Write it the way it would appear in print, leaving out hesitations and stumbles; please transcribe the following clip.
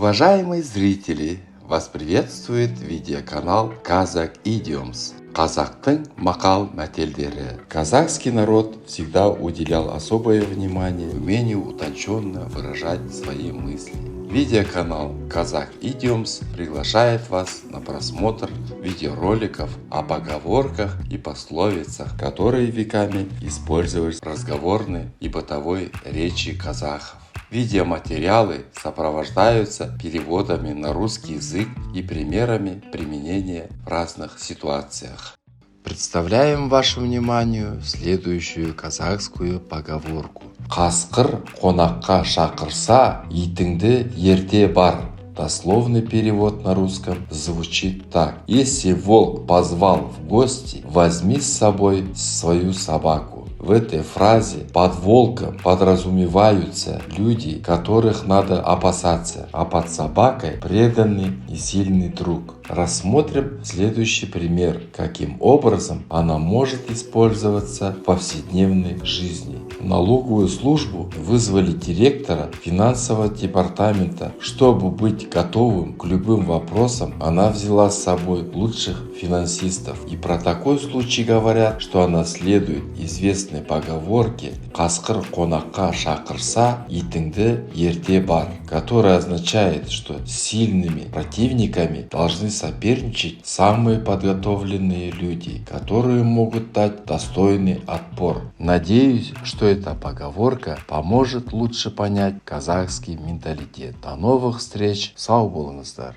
Уважаемые зрители, вас приветствует видеоканал Kazakh Idioms. Казахтың мақал мәтелдері. Казахский народ всегда уделял особое внимание умению утонченно выражать свои мысли. Видеоканал Kazakh Idioms приглашает вас на просмотр видеороликов о поговорках и пословицах, которые веками использовались в разговорной и бытовой речи казахов. Видеоматериалы сопровождаются переводами на русский язык и примерами применения в разных ситуациях. Представляем вашему вниманию следующую казахскую поговорку. Қасқыр қонаққа шақырса, итіңді ерте бар. Дословный перевод на русском звучит так. Если волк позвал в гости, возьми с собой свою собаку. В этой фразе под волком подразумеваются люди, которых надо опасаться, а под собакой преданный и сильный друг. Рассмотрим следующий пример, каким образом она может использоваться в повседневной жизни. В налоговую службу вызвали директора финансового департамента. Чтобы быть готовым к любым вопросам, она взяла с собой лучших финансистов. И про такой случай говорят, что она следует известной поговорке «Қасқыр қонаққа шақырса, итіңді ерте бар», которая означает, что с сильными противниками должны соперничать самые подготовленные люди, которые могут дать достойный отпор. Надеюсь, что эта поговорка поможет лучше понять казахский менталитет. До новых встреч, сау болыңыздар!